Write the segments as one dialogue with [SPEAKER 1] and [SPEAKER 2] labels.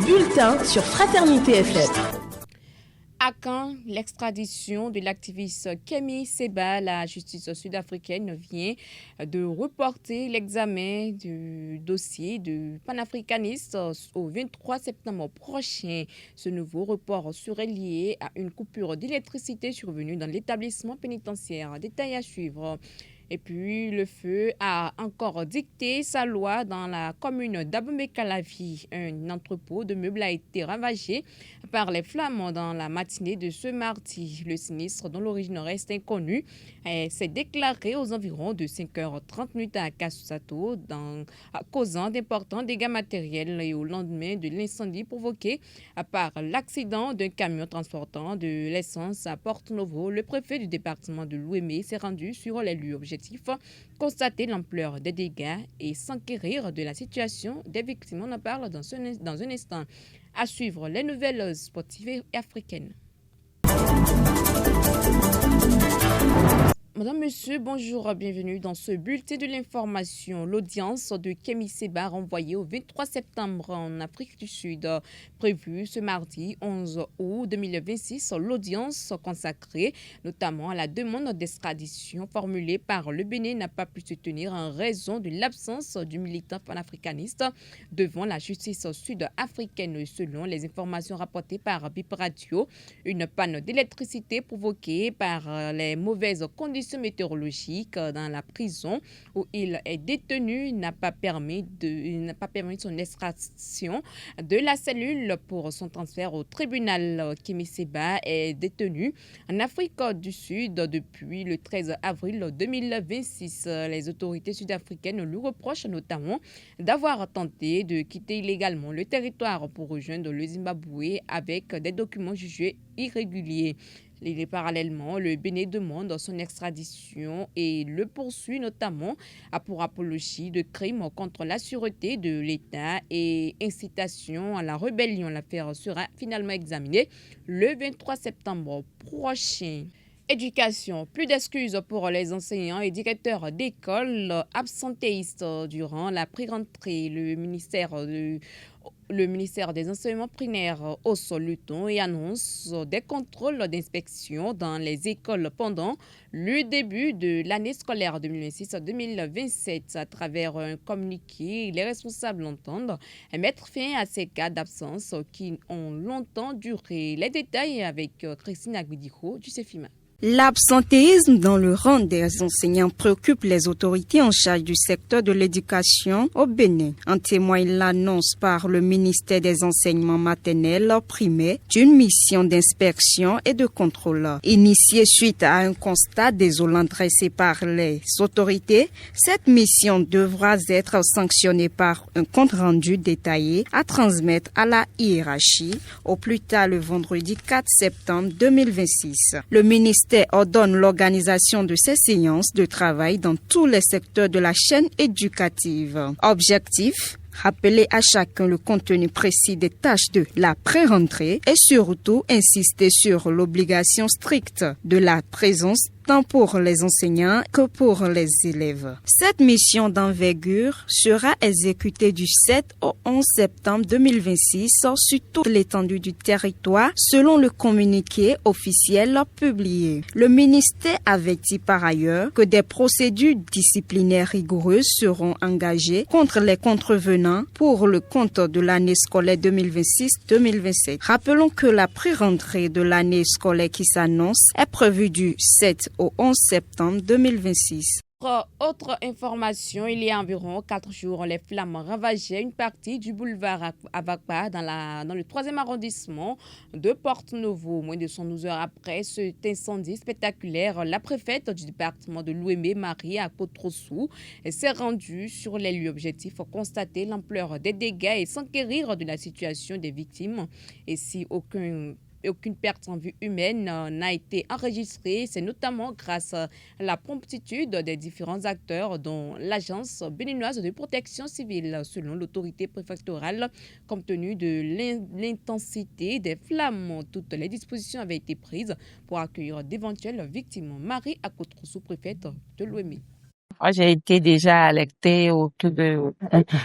[SPEAKER 1] bulletin sur Fraternité FM.
[SPEAKER 2] À quand l'extradition de l'activiste Kémy Séba, la justice sud-africaine vient de reporter l'examen du dossier de panafricaniste au 23 septembre prochain. Ce nouveau report serait lié à une coupure d'électricité survenue dans l'établissement pénitentiaire. Détail à suivre. Et puis, le feu a encore dicté sa loi dans la commune d'Abomey-Calavi. Un entrepôt de meubles a été ravagé par les flammes dans la matinée de ce mardi. Le sinistre, dont l'origine reste inconnue, s'est déclaré aux environs de 5h30 à Kassato, causant d'importants dégâts matériels et au lendemain de l'incendie provoqué par l'accident d'un camion transportant de l'essence à Porto-Novo. Le préfet du département de l'Ouémé s'est rendu sur les lieux. Objectif, constater l'ampleur des dégâts et s'enquérir de la situation des victimes. On en parle dans un instant. À suivre les nouvelles sportives et africaines. Madame, Monsieur, bonjour, bienvenue dans ce bulletin de l'information. L'audience de Kémy Séba renvoyée au 23 septembre en Afrique du Sud. Prévue ce mardi 11 août 2026, l'audience consacrée notamment à la demande d'extradition formulée par le Bénin n'a pas pu se tenir en raison de l'absence du militant panafricaniste devant la justice sud-africaine. Selon les informations rapportées par BIP Radio, une panne d'électricité provoquée par les mauvaises conditions météorologiques dans la prison où il est détenu n'a pas permis son extraction de la cellule pour son transfert au tribunal. Kémy Séba est détenu en Afrique du Sud depuis le 13 avril 2026. Les autorités sud-africaines lui reprochent notamment d'avoir tenté de quitter illégalement le territoire pour rejoindre le Zimbabwe avec des documents jugés irréguliers. Parallèlement, le Bénin demande son extradition et le poursuit notamment pour apologie de crimes contre la sûreté de l'État et incitation à la rébellion. L'affaire sera finalement examinée le 23 septembre prochain. Éducation. Plus d'excuses pour les enseignants et directeurs d'école absentéistes durant la pré-rentrée. Le ministère des Enseignements primaires hausse le ton et annonce des contrôles d'inspection dans les écoles pendant le début de l'année scolaire 2026-2027. À travers un communiqué, les responsables entendent mettre fin à ces cas d'absence qui ont longtemps duré. Les détails avec Christine Aguidiko du CEFIMA.
[SPEAKER 3] L'absentéisme dans le rang des enseignants préoccupe les autorités en charge du secteur de l'éducation au Bénin. En témoigne l'annonce par le ministère des Enseignements maternels primaires d'une mission d'inspection et de contrôle. Initiée suite à un constat désolant dressé par les autorités, cette mission devra être sanctionnée par un compte-rendu détaillé à transmettre à la hiérarchie au plus tard le vendredi 4 septembre 2026. Le ministère ordonne l'organisation de ces séances de travail dans tous les secteurs de la chaîne éducative. Objectif: rappeler à chacun le contenu précis des tâches de la pré-rentrée et surtout insister sur l'obligation stricte de la présence tant pour les enseignants que pour les élèves. Cette mission d'envergure sera exécutée du 7 au 11 septembre 2026 sur toute l'étendue du territoire selon le communiqué officiel publié. Le ministère avertit par ailleurs que des procédures disciplinaires rigoureuses seront engagées contre les contrevenants pour le compte de l'année scolaire 2026-2027. Rappelons que la pré-rentrée de l'année scolaire qui s'annonce est prévue du 7 au 11 septembre 2026.
[SPEAKER 2] Autre information, il y a environ 4 jours, les flammes ravageaient une partie du boulevard Avakpa dans le 3e arrondissement de Porto-Novo. Moins de 112 heures après cet incendie spectaculaire, la préfète du département de l'Ouémé, Marie Akotrossou, s'est rendue sur les lieux. Objectif pour constater l'ampleur des dégâts et s'enquérir de la situation des victimes. Et si aucune perte en vie humaine n'a été enregistrée. C'est notamment grâce à la promptitude des différents acteurs, dont l'Agence béninoise de protection civile. Selon l'autorité préfectorale, compte tenu de l'intensité des flammes, toutes les dispositions avaient été prises pour accueillir d'éventuelles victimes. Marie Akotrossou, préfète de l'Ouémé.
[SPEAKER 4] Moi, j'ai été déjà alertée autour de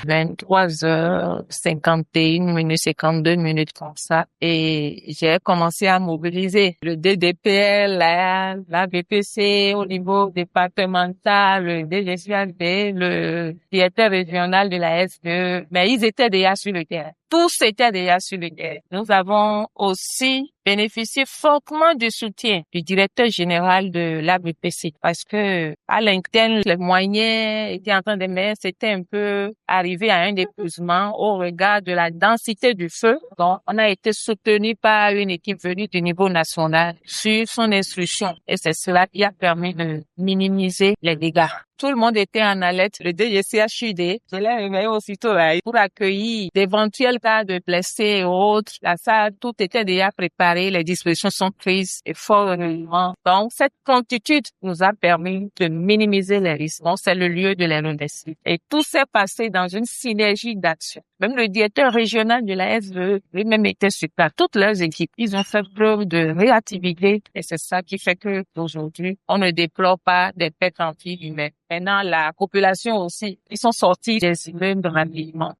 [SPEAKER 4] 23h51 minutes, 52 minutes comme ça. Et j'ai commencé à mobiliser le DDPL, la BPC au niveau départemental, le DGCAD, le directeur régional de la SDE. Mais ils étaient déjà sur le terrain. Tous étaient déjà sur le terrain. Nous avons aussi bénéficié fortement du soutien du directeur général de la BPC parce que à l'interne, les moyens étaient en train de mettre, c'était un peu arrivé à un épuisement au regard de la densité du feu. Donc, on a été soutenu par une équipe venue du niveau national sur son instruction et c'est cela qui a permis de minimiser les dégâts. Tout le monde était en alerte. Le DGCHUD, je l'ai réveillé aussitôt là pour accueillir d'éventuels cas de blessés et autres. La salle, tout était déjà préparé. Les dispositions sont prises et fort heureusement. Donc, cette promptitude nous a permis de minimiser les risques. Donc, c'est le lieu de l'RNDC. Et tout s'est passé dans une synergie d'action. Même le directeur régional de la SVE, lui-même était sur place. Toutes leurs équipes, ils ont fait preuve de réactivité et c'est ça qui fait que aujourd'hui, on ne déplore pas des pertes anti-humaines. Maintenant, la population aussi, ils sont sortis des immeubles rapidement.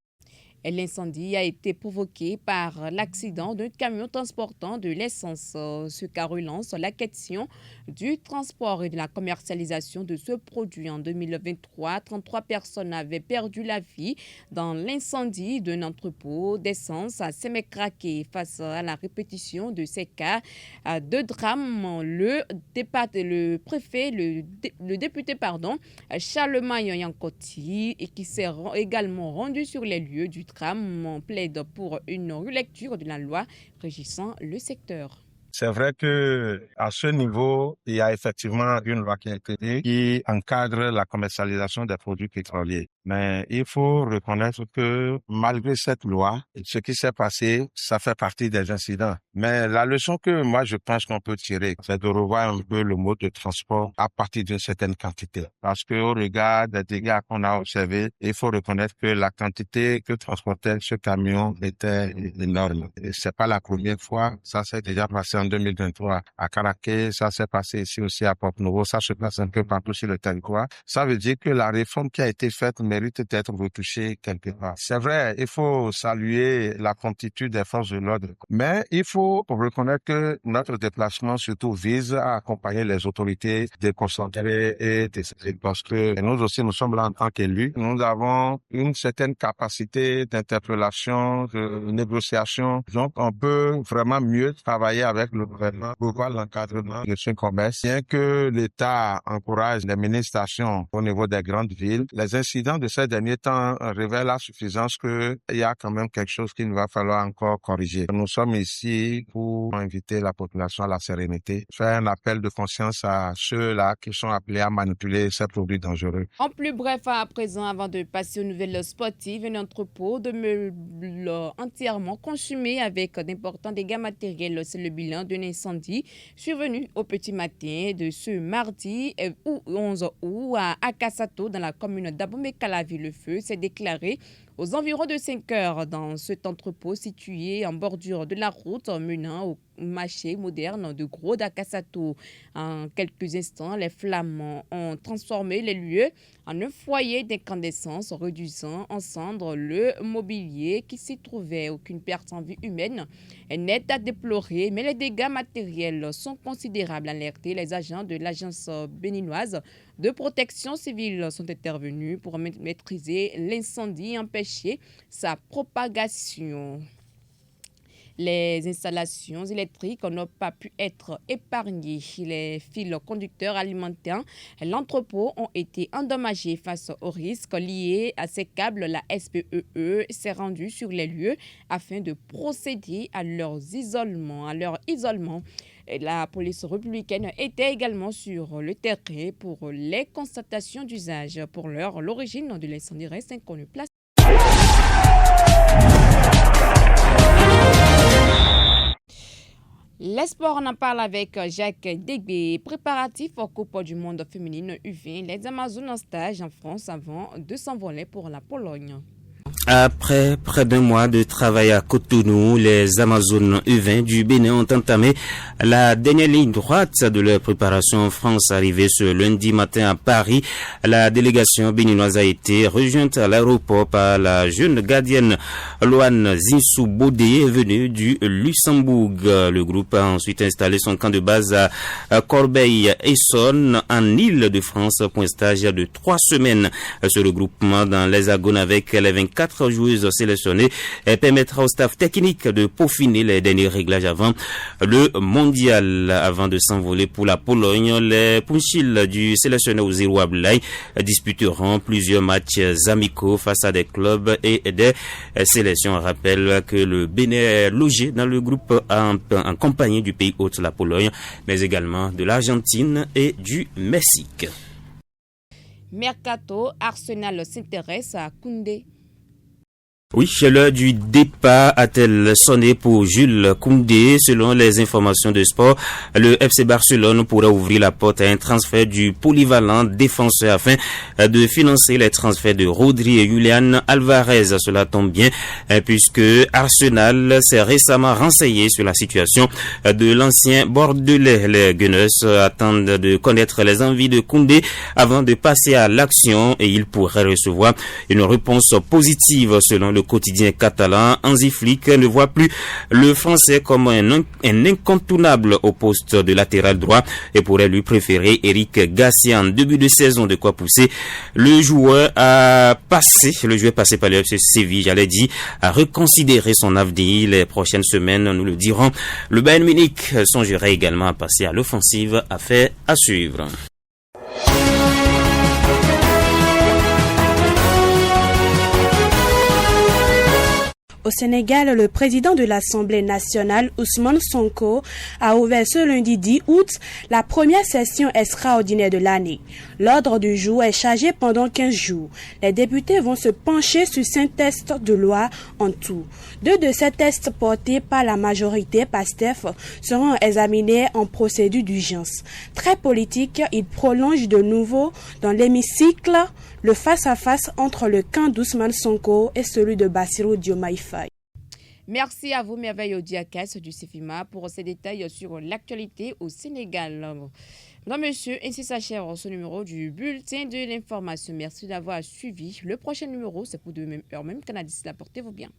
[SPEAKER 2] L'incendie a été provoqué par l'accident d'un camion transportant de l'essence. Ce cas relance la question du transport et de la commercialisation de ce produit. En 2023, 33 personnes avaient perdu la vie dans l'incendie d'un entrepôt d'essence à Sémécraké. Face à la répétition de ces cas de drame, le député Charlemagne Yankoti, et qui s'est également rendu sur les lieux du drame, plaide pour une relecture de la loi régissant le secteur.
[SPEAKER 5] C'est vrai que à ce niveau, il y a effectivement une loi qui a été créée qui encadre la commercialisation des produits pétroliers. Mais il faut reconnaître que malgré cette loi, ce qui s'est passé, ça fait partie des incidents. Mais la leçon que moi je pense qu'on peut tirer, c'est de revoir un peu le mode de transport à partir d'une certaine quantité. Parce que au regard des dégâts qu'on a observés, il faut reconnaître que la quantité que transportait ce camion était énorme. Et c'est pas la première fois, ça s'est déjà passé en 2023 à Caraquet, ça s'est passé ici aussi à Porto-Novo, ça se passe un peu partout sur le territoire. Ça veut dire que la réforme qui a été faite mérite d'être retouchée quelque part. C'est vrai, il faut saluer la promptitude des forces de l'ordre, mais il faut reconnaître que notre déplacement surtout vise à accompagner les autorités déconcentrées et décentralisées parce que nous aussi, nous sommes là en tant qu'élus. Nous avons une certaine capacité d'interpellation, de négociation, donc on peut vraiment mieux travailler avec le gouvernement pour voir l'encadrement de ce commerce. Bien que l'État encourage les mini-stations au niveau des grandes villes, les incidents de ces derniers temps révèlent à suffisance qu'il y a quand même quelque chose qu'il va falloir encore corriger. Nous sommes ici pour inviter la population à la sérénité, faire un appel de conscience à ceux-là qui sont appelés à manipuler ces produits dangereux.
[SPEAKER 2] En plus bref, à présent, avant de passer aux nouvelles sportives, un entrepôt de meubles entièrement consumé avec d'importants dégâts matériels. C'est le bilan d'un incendie survenu au petit matin de ce mardi 11 août à Akasato dans la commune d'Abomey-Calavi. Le feu s'est déclaré aux environs de 5 heures dans cet entrepôt situé en bordure de la route menant au marché moderne de Gros d'Akasato. En quelques instants, les flammes ont transformé les lieux en un foyer d'incandescence, réduisant en cendres le mobilier qui s'y trouvait. Aucune perte en vie humaine n'est à déplorer, mais les dégâts matériels sont considérables. Alertés, les agents de l'agence béninoise de protection civile sont intervenus pour maîtriser l'incendie et empêcher sa propagation. Les installations électriques n'ont pas pu être épargnées. Les fils conducteurs alimentaires, l'entrepôt ont été endommagés face aux risques liés à ces câbles. La SPEE s'est rendue sur les lieux afin de procéder à leur isolement. Et la police républicaine était également sur le terrain pour les constatations d'usage. Pour l'heure, l'origine de l'incendie reste inconnue. Les sports, on en parle avec Jacques Dégbé. Préparatif aux Coupe du monde féminine U20. Les Amazones en stage en France avant de s'envoler pour la Pologne.
[SPEAKER 6] Après près d'un mois de travail à Cotonou, les Amazones U20 du Bénin ont entamé la dernière ligne droite de leur préparation en France. Arrivée ce lundi matin à Paris, la délégation béninoise a été rejointe à l'aéroport par la jeune gardienne Loane Zinsou Bodé, venue du Luxembourg. Le groupe a ensuite installé son camp de base à Corbeil-Essonnes, en Île-de-France, pour un stage de 3 semaines. Ce regroupement dans l'Hexagone avec les 24 joueuses sélectionnées permettra au staff technique de peaufiner les derniers réglages avant le mondial. Avant de s'envoler pour la Pologne, les Punchils du sélectionneur Oziro Abdoulaye disputeront plusieurs matchs amicaux face à des clubs et des sélections. On rappelle que le Bénin est logé dans le groupe en compagnie du pays hôte, la Pologne, mais également de l'Argentine et du Mexique.
[SPEAKER 2] Mercato, Arsenal s'intéresse à Koundé.
[SPEAKER 6] Oui, l'heure du départ a-t-elle sonné pour Jules Koundé? Selon les informations de sport, le FC Barcelone pourrait ouvrir la porte à un transfert du polyvalent défenseur afin de financer les transferts de Rodri et Julian Alvarez. Cela tombe bien puisque Arsenal s'est récemment renseigné sur la situation de l'ancien Bordelais. Les Gunners attendent de connaître les envies de Koundé avant de passer à l'action et il pourrait recevoir une réponse positive. Selon le quotidien catalan, Hansi Flick ne voit plus le français comme un incontournable au poste de latéral droit et pourrait lui préférer Eric Garcia en début de saison. De quoi pousser le joueur passé par le FC Séville, à reconsidérer son avenir. Les prochaines semaines nous le dirons. Le Bayern Munich songerait également à passer à l'offensive. Affaire à suivre.
[SPEAKER 7] Au Sénégal, le président de l'Assemblée nationale, Ousmane Sonko, a ouvert ce lundi 10 août la première session extraordinaire de l'année. L'ordre du jour est chargé pendant 15 jours. Les députés vont se pencher sur 5 textes de loi en tout. 2 de ces textes portés par la majorité PASTEF seront examinés en procédure d'urgence. Très politique, il prolonge de nouveau dans l'hémicycle le face-à-face entre le camp d'Ousmane Sonko et celui de Bassirou Diomaye Faye.
[SPEAKER 2] Merci à vous, Merveille Odiakas du CEFIMA, pour ces détails sur l'actualité au Sénégal. Mesdames, Messieurs, ainsi s'achève ce numéro du Bulletin de l'information. Merci d'avoir suivi. Le prochain numéro, c'est pour demain heure, même canal. D'ici là, portez-vous bien.